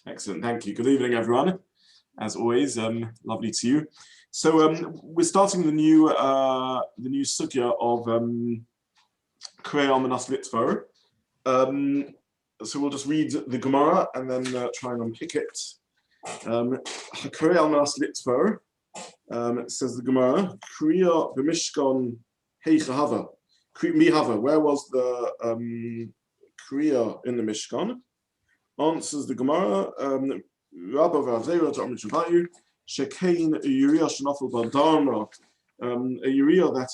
Excellent, thank you. Good evening, everyone. As always, lovely to you. So we're starting the new sugya of Koreah Manas Litvar. So we'll just read the Gemara and then try and unpick it. Koreah Manas Litvar. It says the Gemara, Koreah b'mishkan heicha hava. Mi hava. Where was the Koreah in the Mishkan? Answers the Gemara, Rabbi Zobin, Shekain a Uriah shenafel b'darna, a Uriah that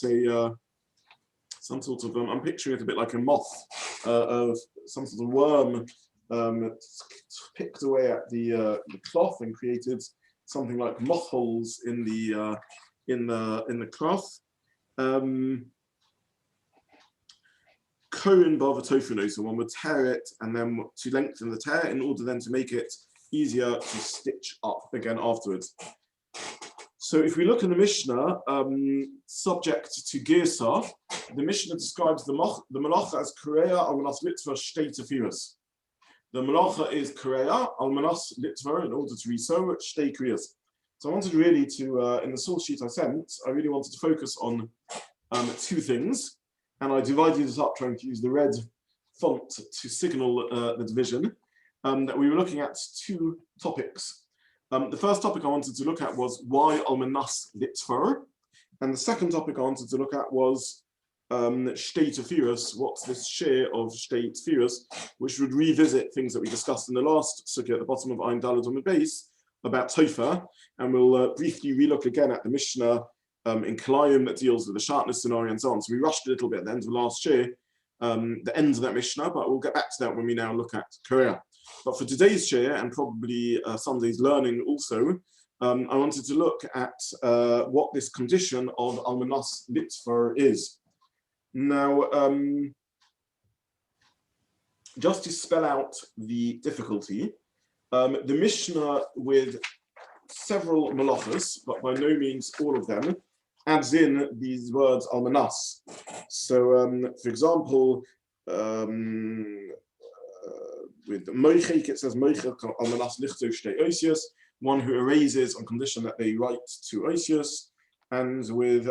some sort of I'm picturing it a bit like a moth, of some sort of worm picked away at the cloth and created something like moth holes in the cloth. Kohen b'avatofuno, so one would tear it and then to lengthen the tear in order then to make it easier to stitch up again afterwards. So if we look in the Mishnah, subject to Girsa, the Mishnah describes the melacha as Koreah al manas litvar shtei tefillos. The melacha is Koreah al manas litvar in order to resew shtei kriyas. So I wanted really to, in the source sheet I sent, I really wanted to focus on two things. And I divided it up trying to use the red font to signal the division, that we were looking at two topics. The first topic I wanted to look at was why Almanas Litvar, and the second topic I wanted to look at was Shtei Tefillos, what's this share of Shtei Tefillos, which would revisit things that we discussed in the last sugya at the bottom of Ayin Daled on the base about Tofa, and we'll briefly relook again at the Mishnah in Kalayim that deals with the sharpness scenario and so on. So we rushed a little bit at the end of last year, the end of that Mishnah, but we'll get back to that when we now look at Koreah. But for today's share and probably Sunday's learning also, I wanted to look at what this condition of Almanas Litvar is. Now, just to spell out the difficulty, the Mishnah with several melachos, but by no means all of them, adds in these words almanas. So, for example, with moichek, it says moichek almanas lichto shtei oisius, one who erases on condition that they write to oisius. And with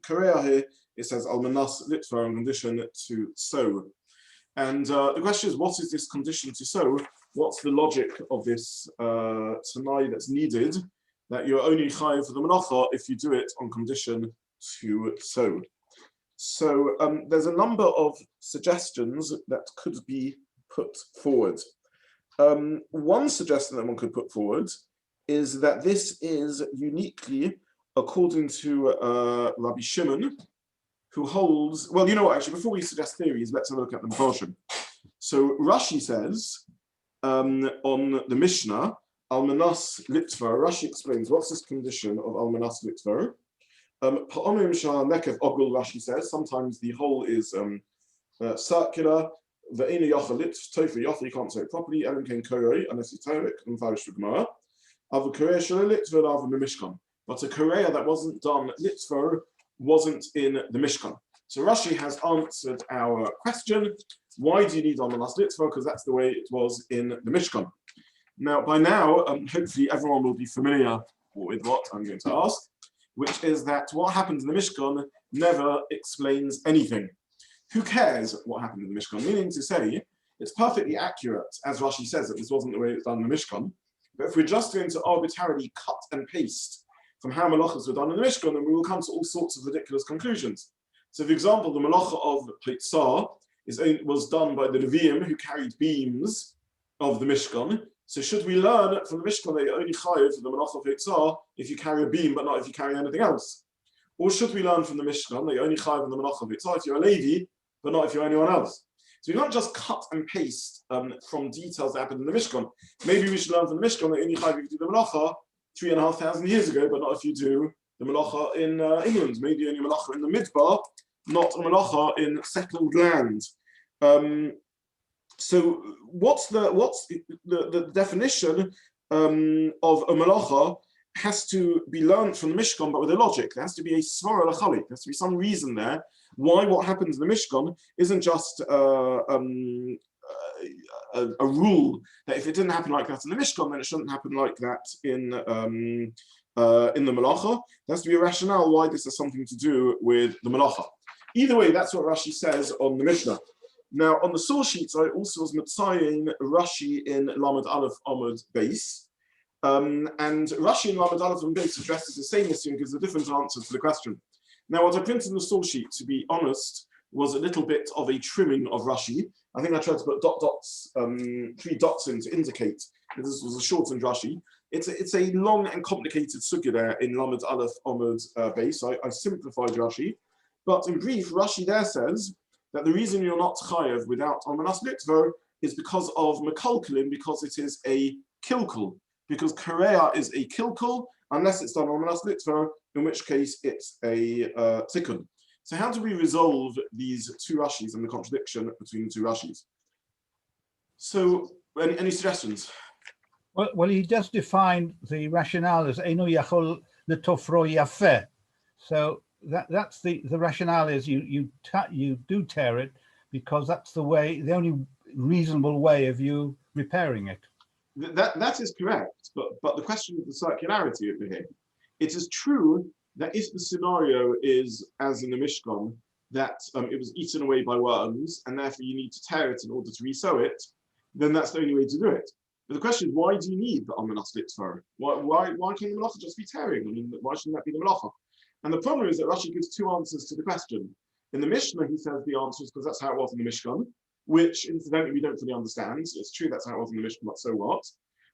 Koreah here, it says almanas litvar on condition to sew. And the question is, what is this condition to sew? What's the logic of this tanai that's needed, that you're only chayav for the melacha if you do it on condition to sew? So there's a number of suggestions that could be put forward. One suggestion that one could put forward is that this is uniquely according to Rabbi Shimon, who holds, well, you know what, actually, before we suggest theories, let's have a look at the Mepharshim. So Rashi says, on the Mishnah, Almanas Litvar, Rashi explains what's this condition of Almanas Litvar. Pa'omim shah nekev ogul, Rashi says, sometimes the hole is circular. Ve'ena yacha lit, tofa yacha, you can't say it properly, elim ken korei, unless you tear it, and farish for Gemara. Ava Koreah shall litvar ava mimishkan. But a Koreah that wasn't done litvar wasn't in the Mishkan. So Rashi has answered our question, why do you need Almanas Litvar? Because that's the way it was in the Mishkan. Now, by now, hopefully everyone will be familiar with what I'm going to ask, which is that what happens in the Mishkan never explains anything. Who cares what happened in the Mishkan? Meaning to say, it's perfectly accurate, as Rashi says, that this wasn't the way it's done in the Mishkan. But if we're just going to arbitrarily cut and paste from how melachos were done in the Mishkan, then we will come to all sorts of ridiculous conclusions. So, for example, the melacha of Plitzah was done by the Leviim who carried beams of the Mishkan. So should we learn from the Mishkan that you're only chayav for the melachah of Plitzah if you carry a beam, but not if you carry anything else? Or should we learn from the Mishkan that you're only chayav in the melachah of Plitzah if you're a Levi, but not if you're anyone else? So we can't just cut and paste from details that happened in the Mishkan. Maybe we should learn from the Mishkan that you're only chayav if you do the melachah 3,500 years ago, but not if you do the melacha in England. Maybe only melacha in the midbar, not a melacha in settled land. So what's the definition of a melacha has to be learned from the Mishkan, but with a logic. There has to be a svara lachalik. There has to be some reason there why what happens in the Mishkan isn't just a rule that if it didn't happen like that in the Mishkan, then it shouldn't happen like that in the Melacha. There has to be a rationale why this has something to do with the Melacha. Either way, that's what Rashi says on the Mishnah. Now, on the source sheets, I also was mitzayin Rashi in Lamed Aleph Amud Beis. And Rashi in Lamed Aleph Amud Beis addresses the same issue and gives a different answer to the question. Now, what I printed in the source sheet, to be honest, was a little bit of a trimming of Rashi. I think I tried to put dots, 3 dots in to indicate that this was a shortened Rashi. It's a long and complicated sugya there in Lamed Aleph Amud Beis. I simplified Rashi. But in brief, Rashi there says that the reason you're not chayav without almanas litvo is because of mekalkelim, because it is a kilkul. Because Koreah is a kilkul, unless it's done almanas litvo, in which case it's a tikkun. So how do we resolve these 2 Rashis and the contradiction between the 2 Rashis? So, any suggestions? Well, he just defined the rationale as Eino Yachol L'Tofro Yafeh. So that's the rationale is you do tear it because that's the only reasonable way of you repairing it. That is correct, but the question is the circularity over here. It is true that if the scenario is, as in the Mishkan, that it was eaten away by worms, and therefore you need to tear it in order to resow it, then that's the only way to do it. But the question is, why do you need the almanas litvo? Why can't the melacha just be tearing? I mean, why shouldn't that be the melacha? And the problem is that Rashi gives 2 answers to the question. In the Mishnah, he says the answer is because that's how it was in the Mishkan, which incidentally we don't fully understand. It's true that's how it was in the Mishkan, but so what?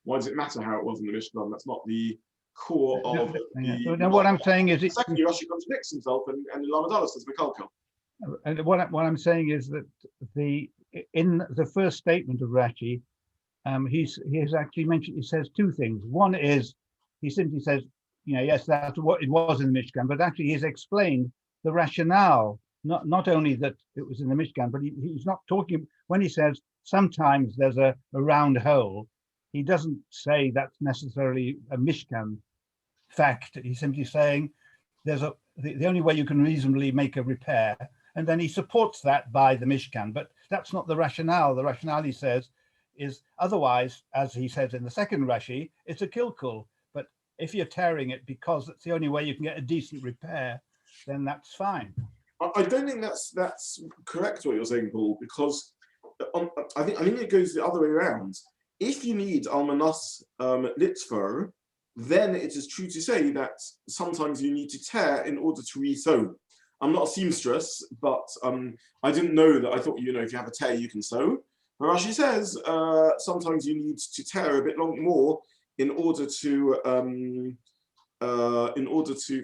Why does it matter how it was in the Mishkan? That's not the core of the... Now, what I'm saying is... Secondly, Rashi contradicts himself and Lamed Aleph says Mekalkel. And what I'm saying is that in the first statement of Rashi, he has actually mentioned, he says 2 things. One is, he simply says, yes, that's what it was in the Mishkan, but actually he's explained the rationale, not only that it was in the Mishkan, but he's not talking, when he says sometimes there's a round hole, he doesn't say that's necessarily a Mishkan fact. He's simply saying the only way you can reasonably make a repair, and then he supports that by the Mishkan, but that's not the rationale. The rationale, he says, is otherwise, as he says in the second Rashi, it's a kilkul. But if you're tearing it because it's the only way you can get a decent repair, then that's fine. I don't think that's correct what you're saying, Paul, because I think it goes the other way around. If you need almanas litvo, then it is true to say that sometimes you need to tear in order to resew. I'm not a seamstress, but I didn't know that. I thought, if you have a tear, you can sew. But Rashi says sometimes you need to tear a bit more in order to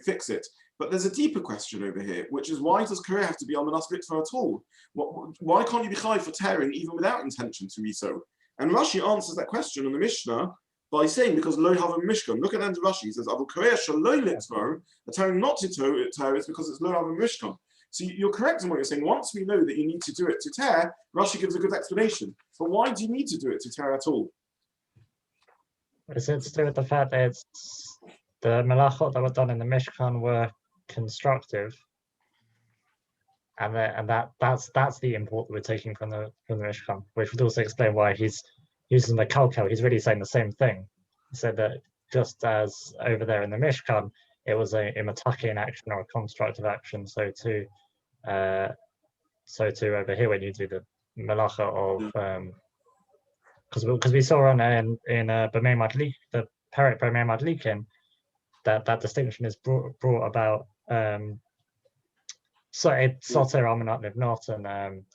fix it. But there's a deeper question over here, which is why does Koreah have to be almanas litvo at all? Why can't you be chayav for tearing even without intention to resew? And Rashi answers that question in the Mishnah by saying, because lo have a mishkan. Look at the end of Rashi. He says, "Avol Koreah shelo litvo." The tearing not to tear is because it's lo have a mishkan. So you're correct in what you're saying. Once we know that you need to do it to tear, Rashi gives a good explanation. But why do you need to do it to tear at all? It's to do with the fact that the melachot that were done in the Mishkan were constructive, and that's the import that we're taking from the Mishkan, which would also explain why he's using the kalkel. He's really saying the same thing. He said that just as over there in the Mishkan, it was a matakin action or a constructive action, so too over here when you do the melacha of because we saw in B'mei Madlik, the Perek B'mei Madlikin, that distinction is brought about. So it's Soter Amanat Livnot and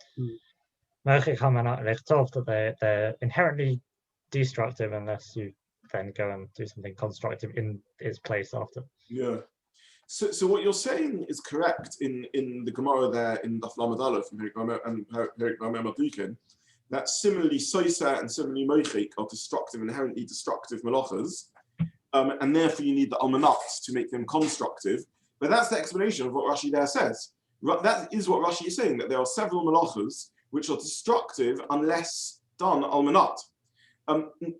Melachot Amanat Lechtov, that they're inherently destructive unless you then go and do something constructive in its place after. Yeah. So what you're saying is correct in the Gemara there in Daf Lamed Aleph and Perek B'mei Madlikin, that similarly Soisa and similarly Mochik are inherently destructive melachas, and therefore you need the almanat to make them constructive. But that's the explanation of what Rashi there says. That is what Rashi is saying, that there are several melachas which are destructive unless done almanat.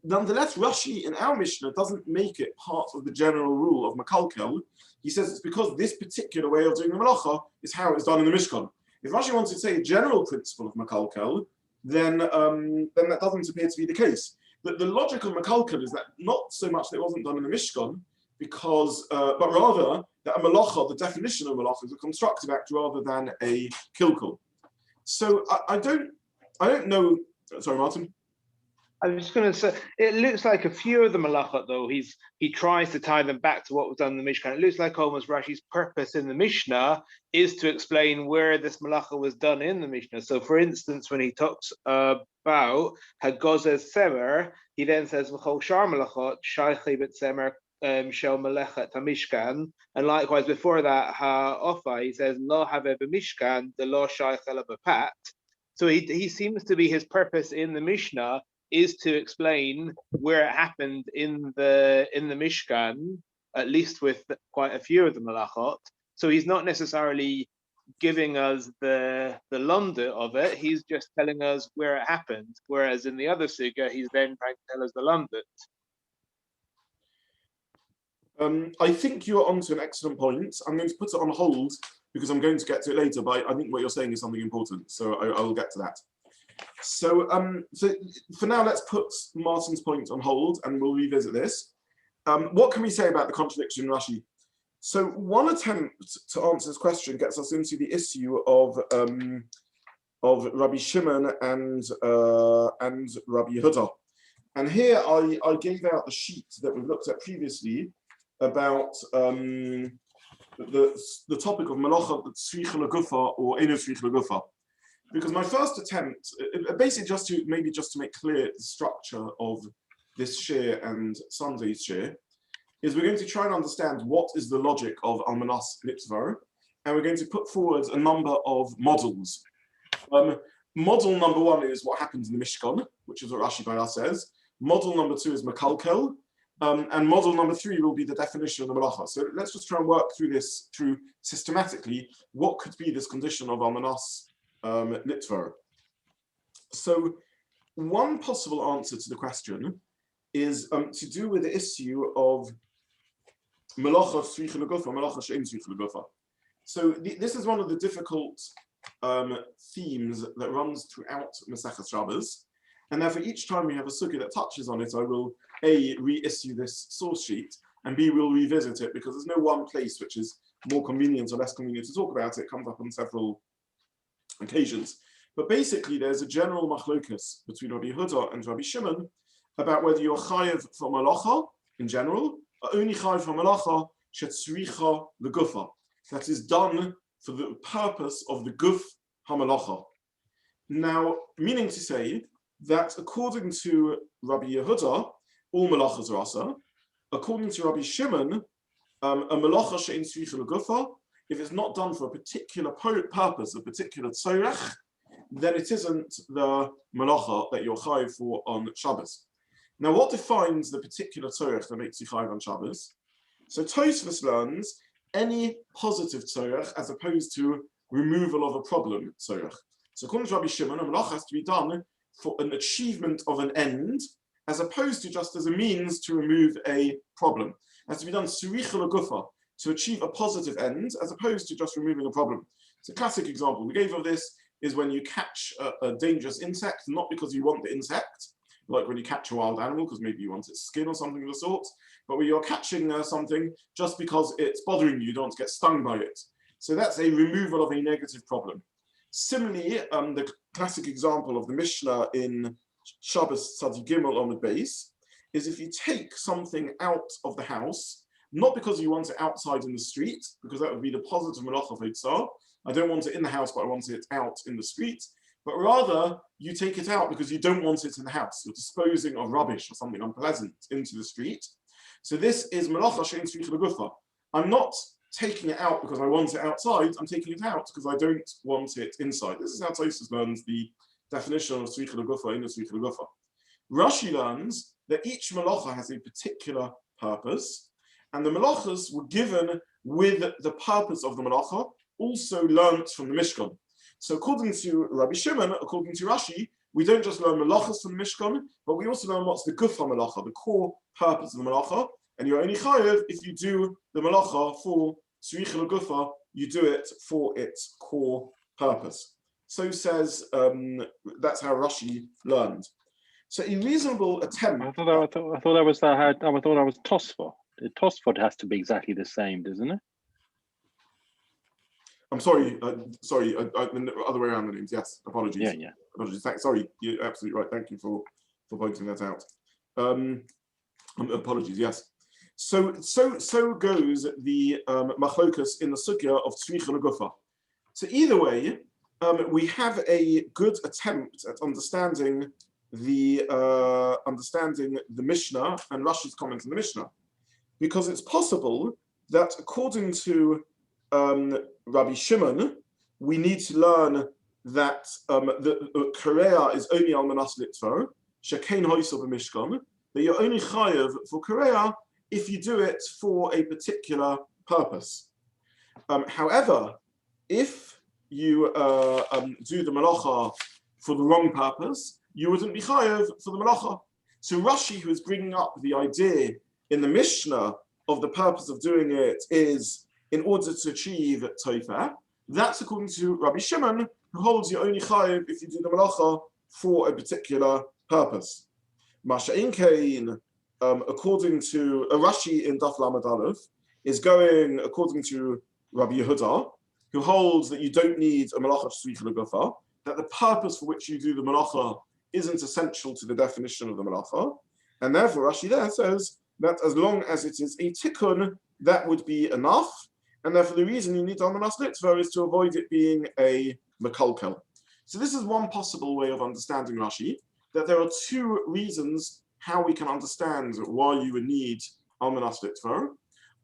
Nonetheless, Rashi in our Mishnah doesn't make it part of the general rule of Mekalkel. He says it's because this particular way of doing the melacha is how it's done in the Mishkan. If Rashi wanted to say a general principle of Mekalkel, then that doesn't appear to be the case. The logic of Mekalkel is that not so much that it wasn't done in the Mishkan, because, but rather that a malacha, the definition of malacha, is a constructive act rather than a kilkul. So I don't know. Sorry, Martin. I was just going to say, it looks like a few of the melachot, though, he tries to tie them back to what was done in the Mishnah. It looks like almost Rashi's purpose in the Mishnah is to explain where this malacha was done in the Mishnah. So, for instance, when he talks about Hagozes Semer, he then says, V'chol shar melachot, shaychi bet semer shel melechet hamishkan. And likewise, before that, ha'ofa, he says, Lo have b'mishkan, de lo shaych ela b'pat. So he seems to be, his purpose in the Mishnah is to explain where it happened in the Mishkan, at least with quite a few of the melachot. So he's not necessarily giving us the lunda of it, he's just telling us where it happened. Whereas in the other sugya, he's then trying to tell us the lunda. I think you're onto an excellent point. I'm going to put it on hold because I'm going to get to it later, but I think what you're saying is something important, so I will get to that. So, so for now, let's put Martin's point on hold and we'll revisit this. What can we say about the contradiction in Rashi? So one attempt to answer this question gets us into the issue of Rabbi Shimon and Rabbi Yehuda. And here I gave out the sheet that we've looked at previously about the topic of melacha tzricha legufa or eino tzricha legufa. Because my first attempt, basically just to make clear the structure of this shiur and Sunday's shiur, is we're going to try and understand what is the logic of Almanas Litzvar, and we're going to put forward a number of models. Model number one is what happens in the Mishkan, which is what Rashi Bayah says. Model number two is Mekalkel, and model number three will be the definition of the Melacha. So let's just try and work through this systematically. What could be this condition of Almanas Litzvar? So one possible answer to the question is to do with the issue of melacha tzricha legufa, melacha she'ein tzricha legufa. So this is one of the difficult themes that runs throughout Masechet Shabbat, and therefore each time we have a sugya that touches on it, I will A, reissue this source sheet, and B, we'll revisit it, because there's no one place which is more convenient or less convenient to talk about it. It comes up on several occasions. But basically, there's a general machlokas between Rabbi Yehuda and Rabbi Shimon about whether you're chayev for malacha in general, or only chayev for malacha shetzricha legufa, that is done for the purpose of the guf hamalacha. Now, meaning to say that according to Rabbi Yehuda, all malachas are asa. According to Rabbi Shimon, a malacha she'ein tzricha legufa, if it's not done for a particular purpose, a particular tzorech, then it isn't the malacha that you're chayiv for on Shabbos. Now, what defines the particular tzorech that makes you chayiv on Shabbos? So Tosfos learns any positive tzorech as opposed to removal of a problem tzorech. So according to Rabbi Shimon, a malacha has to be done for an achievement of an end, as opposed to just as a means to remove a problem. It has to be done tzricha legufa, to achieve a positive end, as opposed to just removing a problem. So a classic example we gave of this is when you catch a dangerous insect, not because you want the insect, like when you catch a wild animal, because maybe you want its skin or something of the sort, but when you're catching something just because it's bothering you, you don't want to get stung by it. So that's a removal of a negative problem. Similarly, the classic example of the Mishnah in Shabbos Tzadi Gimel on the base is if you take something out of the house, not because you want it outside in the street, because that would be the positive malach of Eitzah. I don't want it in the house, but I want it out in the street. But rather, you take it out because you don't want it in the house. You're disposing of rubbish or something unpleasant into the street. So this is melacha she'ein tzricha legufa. I'm not taking it out because I want it outside. I'm taking it out because I don't want it inside. This is how Tosfos learns the definition of tzricha legufa in the tzricha legufa. Rashi learns that each melacha has a particular purpose, and the melachas were given with the purpose of the melacha, also learnt from the Mishkan. So according to Rabbi Shimon, according to Rashi, we don't just learn melachas from the Mishkan, but we also learn what's the guf ha-melacha, the core purpose of the melacha. And you're only chayev if you do the melacha for tzricha legufa, you do it for its core purpose. so says, that's how Rashi learned. So a reasonable attempt. I thought that was Tosfot. The Tosfot has to be exactly the same, doesn't it? I'm sorry, the other way around the names. Yes, apologies. Yeah. Apologies. Sorry, you're absolutely right. Thank you for pointing that out. Apologies. Yes. So goes the machlokas in the sugya of tzricha legufa. So either way, we have a good attempt at understanding the Mishnah and Rashi's comment in the Mishnah, because it's possible that according to Rabbi Shimon, we need to learn that the Koreah is only al manas litvar, shekein hoysel b'mishkan, that you're only chayev for Koreah if you do it for a particular purpose. However, if you do the melacha for the wrong purpose, you wouldn't be chayev for the melacha. So Rashi, who is bringing up the idea in the Mishnah of the purpose of doing it is in order to achieve toifah, that's according to Rabbi Shimon, who holds you only chayev if you do the melacha for a particular purpose. Masha'in Kain, according to Rashi in Daf Lamed Aleph, is going according to Rabbi Yehuda, who holds that you don't need a melacha tzricha legufa, that the purpose for which you do the melacha isn't essential to the definition of the melacha, and therefore Rashi there says that as long as it is a tikkun, that would be enough, and therefore the reason you need al manas litvar is to avoid it being a mekalkel. So this is one possible way of understanding Rashi, that there are two reasons how we can understand why you would need al manas litvar.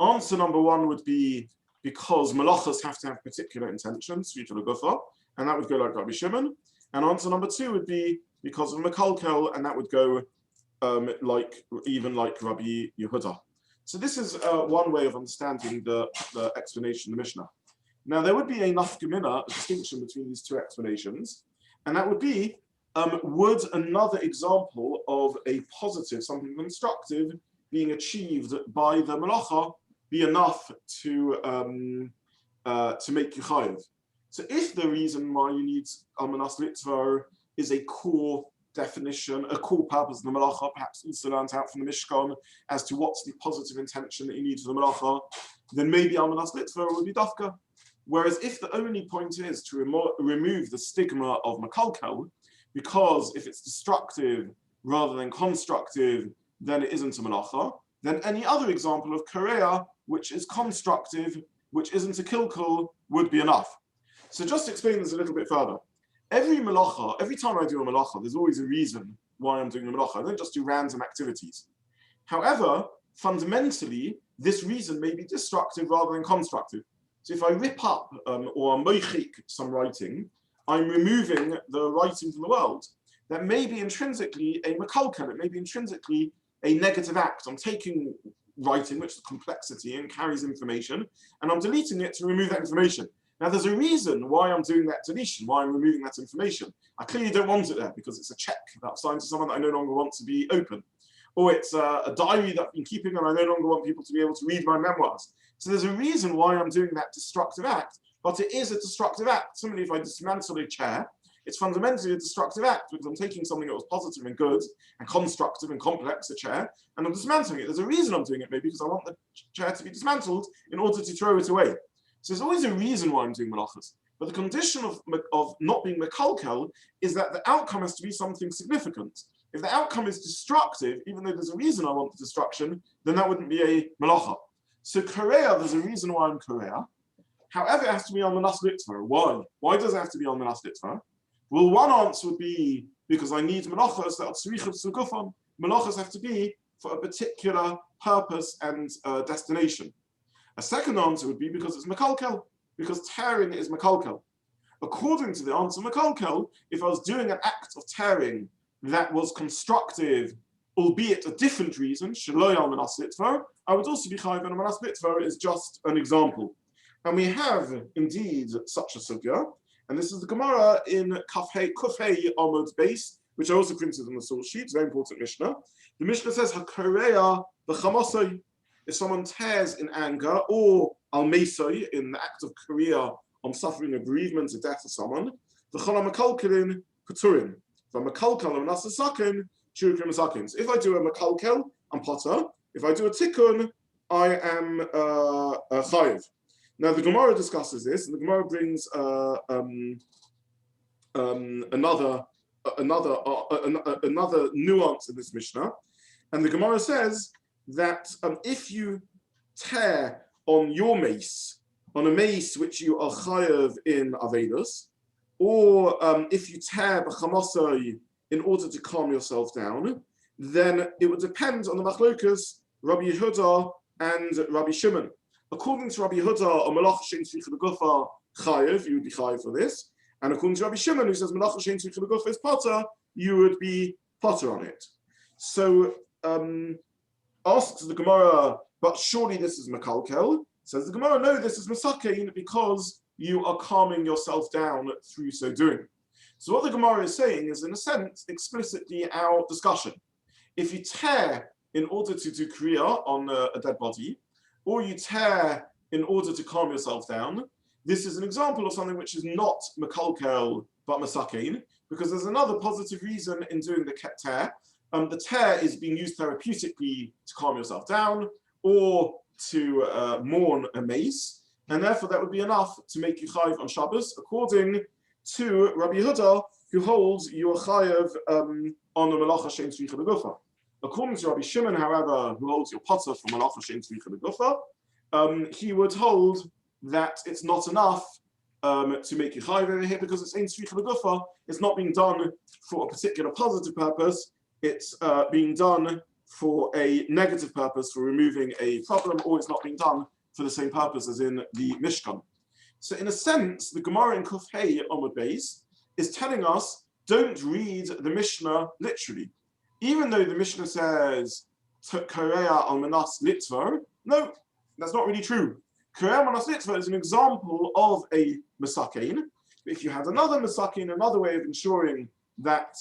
Answer number one would be because melachos have to have particular intentions, tzricha legufa, and that would go like Rabbi Shimon. And answer number two would be because of mekalkel, and that would go like Rabbi Yehuda. So this is one way of understanding the explanation of the Mishnah. Now there would be a nafkamina, a distinction between these two explanations, and that would be, would another example of a positive, something constructive, being achieved by the melacha be enough to make you chayev? So if the reason why you need al manas litvar is a core definition, a core purpose of the melacha, perhaps also learned out from the Mishkan as to what's the positive intention that you need for the melacha, then maybe al manas litvar would be dafka. Whereas if the only point is to remove the stigma of mekalkel, because if it's destructive rather than constructive, then it isn't a melacha, then any other example of Koreah, which is constructive, which isn't a kilkul, would be enough. So just to explain this a little bit further, every melacha, every time I do a melacha, there's always a reason why I'm doing the melacha. I don't just do random activities. However, fundamentally, this reason may be destructive rather than constructive. So if I rip up or moichik some writing, I'm removing the writing from the world. That may be intrinsically a mekalkel, it may be intrinsically a negative act. I'm taking writing, which is complexity and carries information, and I'm deleting it to remove that information. Now, there's a reason why I'm doing that deletion, why I'm removing that information. I clearly don't want it there because it's a check that I've signed to someone that I no longer want to be open. Or it's a diary that I've been keeping and I no longer want people to be able to read my memoirs. So there's a reason why I'm doing that destructive act, but it is a destructive act. Similarly, if I dismantle a chair, it's fundamentally a destructive act because I'm taking something that was positive and good and constructive and complex, a chair, and I'm dismantling it. There's a reason I'm doing it, maybe because I want the chair to be dismantled in order to throw it away. So there's always a reason why I'm doing melachos. But the condition of not being mekalkel is that the outcome has to be something significant. If the outcome is destructive, even though there's a reason I want the destruction, then that wouldn't be a melacha. So Koreah, there's a reason why I'm Koreah. However, it has to be on manas litvar. Why? Why does it have to be on manas litvar? Well, one answer would be because I need melachos that are tzricha legufan. Melachos have to be for a particular purpose and destination. A second answer would be because it's mekalkel, because tearing is mekalkel. According to the answer mekalkel, if I was doing an act of tearing that was constructive, albeit a different reason, shelo al manas litvar, I would also be chayiv, and manas litvar is just an example. And we have indeed such a sugya, and this is the Gemara in Kufhei Amud Beis, which I also printed on the source sheet, very important Mishnah. The Mishnah says, HaKoreah v'chamasoi, if someone tears in anger, or al-mesoi, in the act of Koreah, on suffering a bereavement, a death of someone, v'chol ha'mekalkelin paturin. V'mekalkel l'manas hasakin shiur k'masakin. So if I do a mekalkel, I'm potter. If I do a tikkun, I am chayiv. Now the Gemara discusses this, and the Gemara brings another nuance in this Mishnah, and the Gemara says that if you tear on your mace, on a mace which you are chayav in Avedus, or if you tear b'chamasai in order to calm yourself down, then it would depend on the machlokas Rabbi Yehuda and Rabbi Shimon. According to Rabbi Yehuda, a melachot she'ein tzricha l'gufa chayav, you would be chayav for this. And according to Rabbi Shimon, who says melachot she'ein tzricha l'gufa is potter, you would be potter on it. So asks the Gemara, but surely this is mekalkel. Says the Gemara, no, this is masakein because you are calming yourself down through so doing. So what the Gemara is saying is, in a sense, explicitly our discussion. If you tear in order to do Koreah on a dead body, or you tear in order to calm yourself down, this is an example of something which is not mekalkel but masakein, because there's another positive reason in doing the tear. The tear is being used therapeutically to calm yourself down or to mourn a mace, and therefore that would be enough to make you chayiv on Shabbos, according to Rabbi Yehuda, who holds you are chayiv on the melachot she'ein tzricha l'gufa. According to Rabbi Shimon, however, who holds your potter for melachot she'ein tzricha l'gufa, he would hold that it's not enough to make you chayiv over here because it's ein tzricha l'gufa. It's not being done for a particular positive purpose. It's being done for a negative purpose, for removing a problem, or it's not being done for the same purpose as in the Mishkan. So in a sense, the Gemara in Kuf Hey Amud Beis is telling us, don't read the Mishnah literally. Even though the Mishnah says, Koreah al manas litvar, no, that's not really true. Koreah al manas litvar is an example of a masakein. If you had another masakein, another way of ensuring that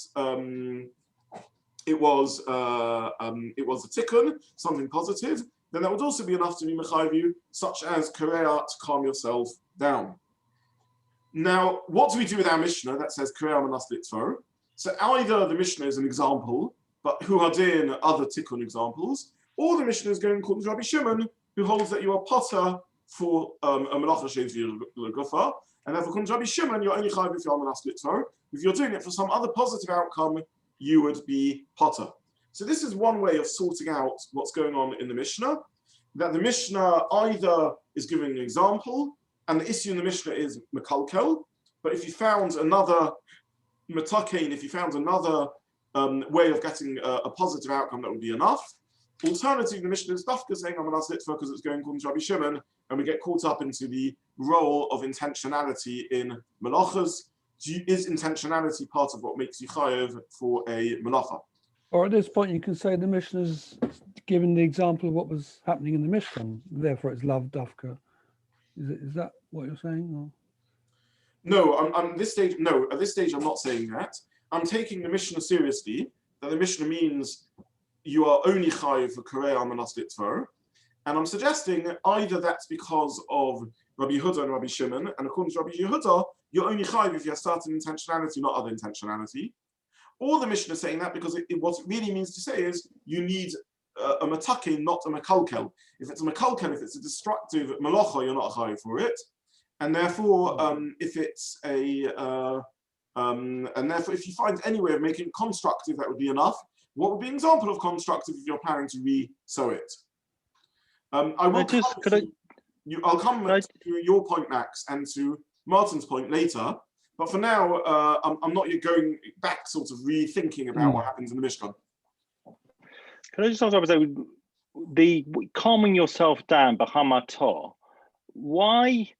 it was a tikkun, something positive, then that would also be enough to be mechayiv you, such as Koreah, to calm yourself down. Now, what do we do with our Mishnah that says Koreah manas litvar? So either the Mishnah is an example, but who are in other tikkun examples, or the Mishnah is going according to Rabbi Shimon, who holds that you are potter for a melachot she'ein tzricha l'gufa, and therefore according to Rabbi Shimon, you're only chayiv if you're manas litvar. If you're doing it for some other positive outcome, you would be potter. So this is one way of sorting out what's going on in the Mishnah, that the Mishnah either is giving an example, and the issue in the Mishnah is mekalkel, but if you found another metakein, if you found another way of getting a positive outcome, that would be enough. Alternatively, the Mishnah is dafka saying I'm manas litvar because it's going according to Rabbi Shimon, and we get caught up into the role of intentionality in melachas. Is intentionality part of what makes you chayev for a melacha? Or at this point, you can say the Mishnah's given the example of what was happening in the Mishkan, therefore it's lav dafka. Is that what you're saying? Or? No, at this stage, I'm not saying that. I'm taking the Mishnah seriously, that the Mishnah means you are only chayiv for Koreah manas litvar, and I'm suggesting either that's because of Rabbi Yehuda and Rabbi Shimon, and according to Rabbi Yehuda, you're only chayiv if you have certain intentionality, not other intentionality. Or the Mishnah is saying that because what it really means to say is you need a matakin, not a mekalkel. If it's a mekalkel, if it's a destructive melacha, you're not chayiv for it. And therefore, if it's and therefore, if you find any way of making it constructive, that would be enough. What would be an example of constructive if you're planning to re-sew it? I'll come to your point, Max, and to Martin's point later. But for now, I'm not yet going back, sort of rethinking about what happens in the Mishkan. Can I just also say, the calming yourself down, b'hamato, why?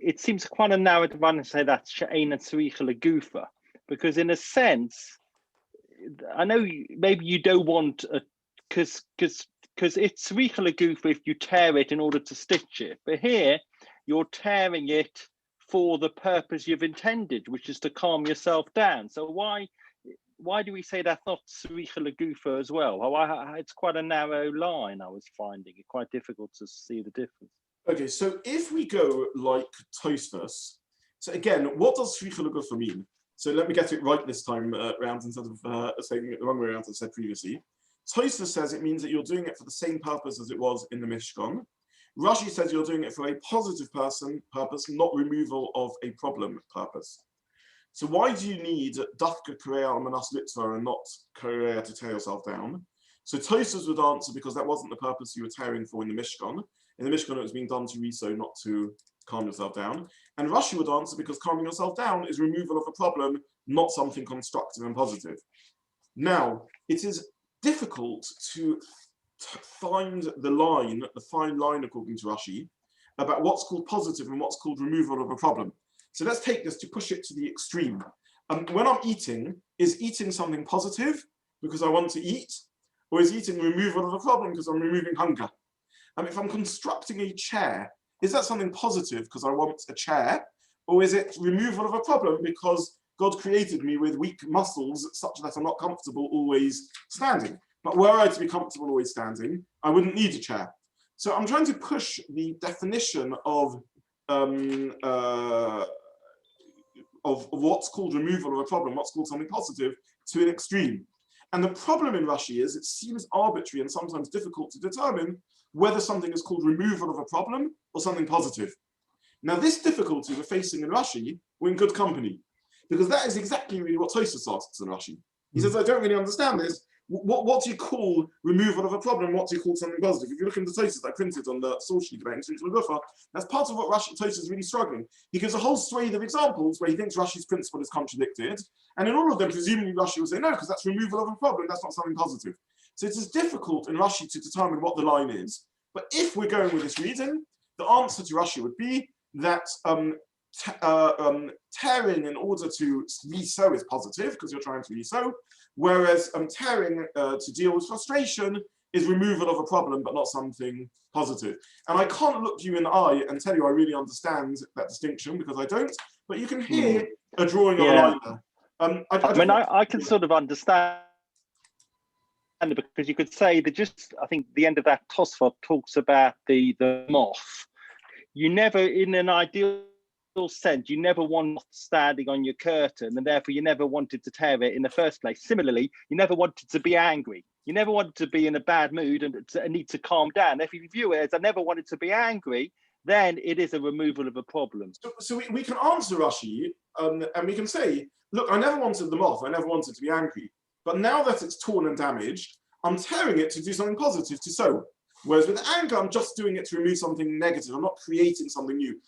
It seems quite a narrow one to say that's she'ein tzricha l'gufa, because in a sense, I know maybe you don't want because it's tzricha l'gufa if you tear it in order to stitch it, but here you're tearing it for the purpose you've intended, which is to calm yourself down. So why do we say that's not tzricha l'gufa as well? It's quite a narrow line. I was finding it quite difficult to see the difference. Okay, so if we go like Tosfos, So again, what does shvicha l'gufa mean? So let me get it right this time round instead of saying it the wrong way around as I said previously. Tosfos says it means that you're doing it for the same purpose as it was in the Mishkan. Rashi says you're doing it for a positive purpose, not removal of a problem purpose. So why do you need dafka Koreah al manas litzvah and not Koreah to tear yourself down? So Tosfos would answer because that wasn't the purpose you were tearing for in the Mishkan. In the Mishkan, it was being done to reso, not to calm yourself down. And Rashi would answer because calming yourself down is removal of a problem, not something constructive and positive. Now, it is difficult to find the fine line according to Rashi, about what's called positive and what's called removal of a problem. So let's take this to push it to the extreme. When I'm eating, is eating something positive because I want to eat, or is eating removal of a problem because I'm removing hunger? If I'm constructing a chair, is that something positive because I want a chair, or is it removal of a problem because God created me with weak muscles such that I'm not comfortable always standing? But were I to be comfortable always standing, I wouldn't need a chair. So I'm trying to push the definition of what's called removal of a problem, what's called something positive, to an extreme. And the problem in Rashi is it seems arbitrary and sometimes difficult to determine whether something is called removal of a problem or something positive. Now, this difficulty we're facing in Rashi, we're in good company, because that is exactly really what Tosfos asks in Rashi. He says, I don't really understand this. What do you call removal of a problem? What do you call something positive? If you look into Tosfos I printed on the source sheet about Gufa, that's part of what Tosfos is really struggling. He gives a whole swathe of examples where he thinks Rashi's principle is contradicted, and in all of them, presumably Rashi will say no, because that's removal of a problem. That's not something positive. So it is difficult in Rashi to determine what the line is. But if we're going with this reason, the answer to Rashi would be that tearing in order to resow is positive because you're trying to resow, whereas tearing to deal with frustration is removal of a problem but not something positive. And I can't look you in the eye and tell you I really understand that distinction because I don't, but you can hear a drawing of a line there. I can sort of understand it because you could say that I think the end of that Tosfot talks about the moth. You never, in an ideal sense, you never want standing on your curtain, and therefore you never wanted to tear it in the first place. Similarly, you never wanted to be angry. You never wanted to be in a bad mood and need to calm down. If you view it as I never wanted to be angry, then it is a removal of a problem. So we can answer Rashi, and we can say, look, I never wanted the moth, I never wanted to be angry. But now that it's torn and damaged, I'm tearing it to do something positive, to sow. Whereas with anger, I'm just doing it to remove something negative. I'm not creating something new.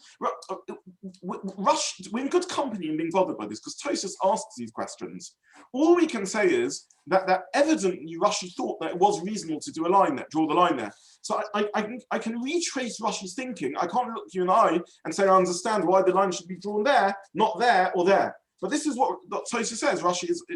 We're in good company in being bothered by this because Tosfos asks these questions. All we can say is that evidently Rashi thought that it was reasonable to do a line there, draw the line there. So I can retrace Rashi's thinking. I can't look you in the eye and say I understand why the line should be drawn there, not there or there. But this is what Tosfos says.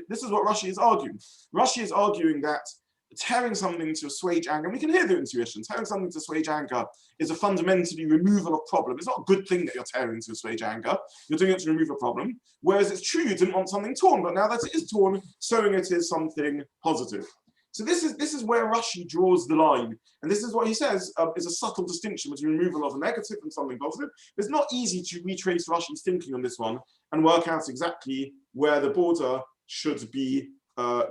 This is what Rashi is arguing. Rashi is arguing that tearing something to assuage anger, and we can hear the intuition, tearing something to assuage anger is a fundamentally removal of problem. It's not a good thing that you're tearing to assuage anger. You're doing it to remove a problem. Whereas it's true you didn't want something torn, but now that it is torn, sewing it is something positive. So this is where Rashi draws the line. And this is what he says is a subtle distinction between removal of a negative and something positive. It's not easy to retrace Rashi's thinking on this one and work out exactly where the border should be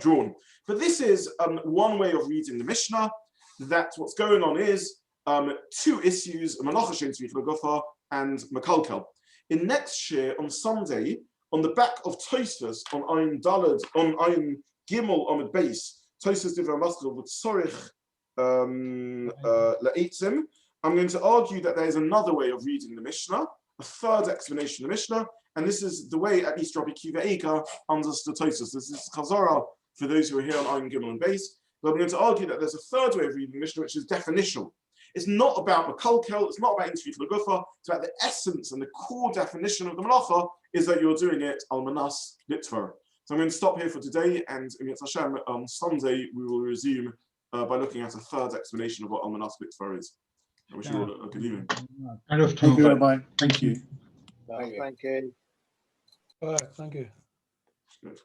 drawn. But this is one way of reading the Mishnah, that what's going on is two issues, Masechet Shabbat and Mekalkel. In next Shiur, on Sunday, on the back of Tosfos, on Ayin Daled, on Ayin Gimel Amud Beis, Tosfos Divrei Maskel with Sorich Le'etzim, I'm going to argue that there is another way of reading the Mishnah, a third explanation of the Mishnah, and this is the way at least Rabbi Kiva Eika understood Tosfos. This is Chazara for those who are here on Ayin Gimel and Beis. But I'm going to argue that there's a third way of reading the Mishnah, which is definitional. It's not about Mekalkel, it's not about Intuit L'Gufa, it's about the essence and the core definition of the Malacha is that you're doing it al manas litzvah. So I'm going to stop here for today, and in Hashem, on Sunday we will resume by looking at a third explanation of what al manas litzvah is. I wish you all a good evening. Thank you, Rabbi. Thank you. Thank you. All right, thank you. Good.